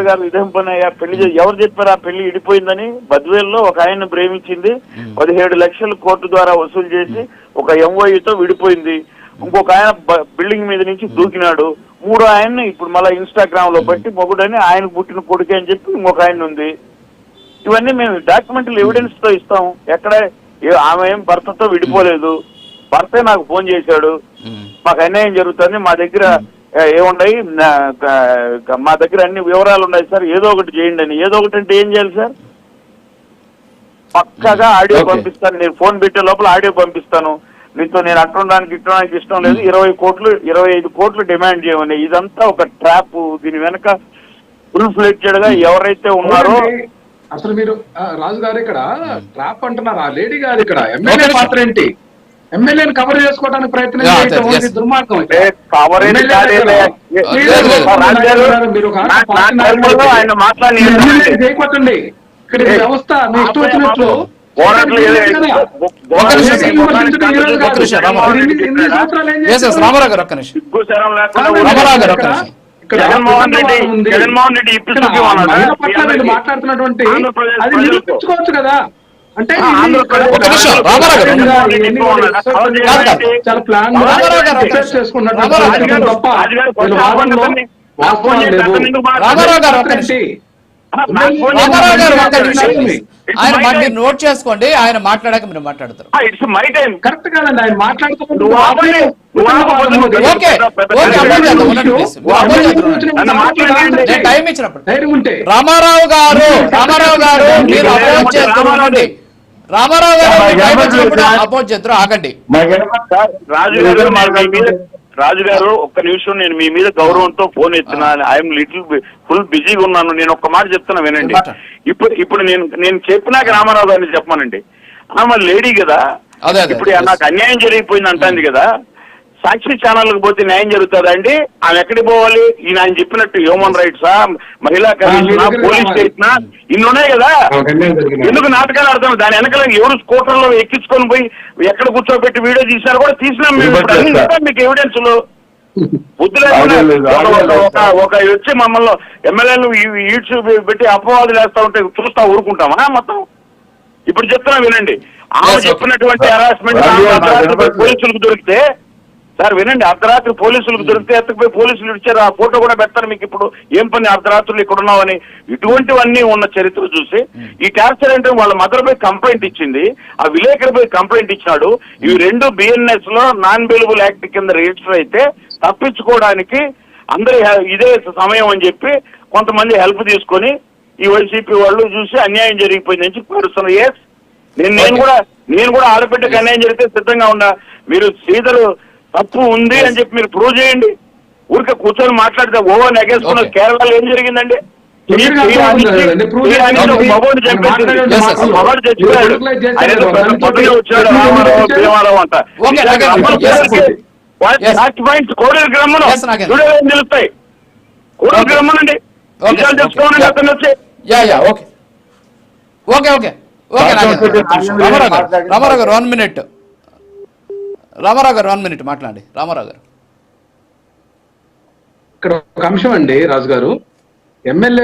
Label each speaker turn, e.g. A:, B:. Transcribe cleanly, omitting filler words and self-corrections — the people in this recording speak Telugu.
A: గారు ఇదేం పని అయ్యా, పెళ్లి ఎవరు చెప్పారు ఆ పెళ్లి ఇడిపోయిందని? బద్వేల్లో ఒక ఆయన ప్రేమించింది, 17 లక్షలు కోర్టు ద్వారా వసూలు చేసి ఒక ఎంఓఈతో విడిపోయింది. ఇంకొక ఆయన బిల్డింగ్ మీద నుంచి దూకినాడు. మూడో ఆయన్ని ఇప్పుడు మళ్ళీ ఇన్స్టాగ్రామ్ లో బట్టి మొగుడని ఆయన పుట్టిన కొడుకే అని చెప్పి ఇంకొక ఆయన ఉంది. ఇవన్నీ మేము డాక్యుమెంటల్ ఎవిడెన్స్ తో ఇస్తాం. ఎక్కడ ఆమె ఏం భర్తతో విడిపోలేదు, భర్తే నాకు ఫోన్ చేశాడు, మాకు అన్యాయం జరుగుతుంది, మా దగ్గర ఏమున్నాయి, మా దగ్గర అన్ని వివరాలు ఉన్నాయి సార్, ఏదో ఒకటి చేయండి అని. ఏదో ఒకటి అంటే ఏం చేయాలి సార్? పక్కాగా ఆడియో పంపిస్తాను, నేను ఫోన్ పెట్టే లోపల ఆడియో పంపిస్తాను. నీతో నేను అట్టడానికి ఇట్టడానికి ఇష్టం లేదు, 25 కోట్లు డిమాండ్ చేయమని. ఇదంతా ఒక ట్రాప్. దీని వెనక ఫుల్ ఫ్లెడ్జెడ్ గా ఎవరైతే ఉన్నారో.
B: అసలు మీరు రాజు గారు ఇక్కడ ట్రాప్ అంటున్నారు, ఆ లేడీ గారు ఇక్కడ ఎమ్మెల్యే పాత్ర ఏంటి? ఎమ్మెల్యేని కవర్ చేసుకోవడానికి ప్రయత్నం దుర్మార్గం. చేయకొట్టండి ఇక్కడ వ్యవస్థ మీ ఇష్టం వచ్చినట్లు. మాట్లాడుతున్నటువంటి అది నిరూపించుకోవచ్చు కదా. అంటే చాలా ప్లాన్ చేసుకున్నట్టు తప్ప వాస్తవం లేదు.
C: ఆయన నోట్ చేసుకోండి, ఆయన మాట్లాడాక మీరు మాట్లాడతారు.
B: కరెక్ట్ కాదండి, ఆయన మాట్లాడుతున్నారు.
C: టైం ఇచ్చినప్పుడు రామారావు గారు మీరు అపోజ్ చేస్తున్నారు. రామారావు గారు టైం ఇచ్చినప్పుడు అపోజ్ చేస్తారు. ఆగండి
A: రాజు గారు, ఒక్క నిమిషం. నేను మీ మీద గౌరవంతో ఫోన్ ఎత్తున్నా. ఐఎమ్ ఫుల్ బిజీగా ఉన్నాను. నేను ఒక్క మాట చెప్తున్నా వినండి. ఇప్పుడు నేను చెప్పినాక రామారావు గారిని చెప్పమానండి. ఆమె లేడీ కదా, ఇప్పుడు నాకు అన్యాయం జరిగిపోయింది అంటుంది కదా. సాక్షి ఛానల్కి పోతే న్యాయం జరుగుతుందా అండి? ఆమె ఎక్కడికి పోవాలి? ఈయన ఆయన చెప్పినట్టు హ్యూమన్ రైట్సా, మహిళా కమిషనా, పోలీస్ స్టేషనా, ఇన్ని ఉన్నాయి కదా. ఎందుకు నాటకాలు ఆడుతున్నాం? దాని వెనకాల ఎవరు స్కూటర్లో ఎక్కించుకొని పోయి ఎక్కడ కూర్చోబెట్టి వీడియో తీసినారు కూడా తీసినాం మేము. మీకు ఎవిడెన్స్లు బుద్ధి లేకుండా ఒక వచ్చి మమ్మల్ని ఎమ్మెల్యేలు ఈడ్స్ పెట్టి అపవాదులు వేస్తా ఉంటే చూస్తా ఊరుకుంటామా మొత్తం? ఇప్పుడు చెప్తున్నా వినండి. ఆమె చెప్పినటువంటి హెరాస్మెంట్ పోలీసులకు దొరికితే, సార్ వినండి, అర్ధరాత్రి పోలీసులకు దొరికితే ఎత్తుకుపోయి పోలీసులు ఇచ్చారు. ఆ ఫోటో కూడా పెడతారు మీకు. ఇప్పుడు ఏం పని అర్ధరాత్రులు ఇక్కడ ఉన్నామని. ఇటువంటివన్నీ ఉన్న చరిత్ర చూసి ఈ టార్చర్ అంటే వాళ్ళ మదర్ పై కంప్లైంట్ ఇచ్చింది, ఆ విలేకరి పై కంప్లైంట్ ఇచ్చినాడు. ఇవి రెండు బిఎన్ఎస్ లో నాన్ బెయిలబుల్ యాక్ట్ కింద రిజిస్టర్ అయితే తప్పించుకోవడానికి అందరి ఇదే సమయం అని చెప్పి కొంతమంది హెల్ప్ తీసుకొని ఈ వైసీపీ వాళ్ళు చూసి అన్యాయం జరిగిపోయిందని చెప్పి పడుతున్నారు. ఎస్, నేను కూడా ఆడబిడ్డకు అన్యాయం జరిగితే సిద్ధంగా ఉన్నా. మీరు శ్రీధర్ తప్పు ఉంది అని చెప్పి మీరు ప్రూవ్ చేయండి. ఊరికే కూర్చొని మాట్లాడితే ఓవర్ నెగేసుకున్న కేరళలో ఏం జరిగిందండి? మగోడు చచ్చిపోయాడు, భీమారావు అంట. కోడూరు గ్రామంలో నిలుస్తాయి. కోడూరు గ్రామం అండి, విషయాలు తెలుసుకోవాలని అతను వచ్చి.
C: రామారావు గారు 1 minute. రామారావు గారు 1 minute మాట్లాడండి. రామారావు గారు,
B: ఇక్కడ ఒక అంశం అండి రాజు గారు. ఎమ్మెల్యే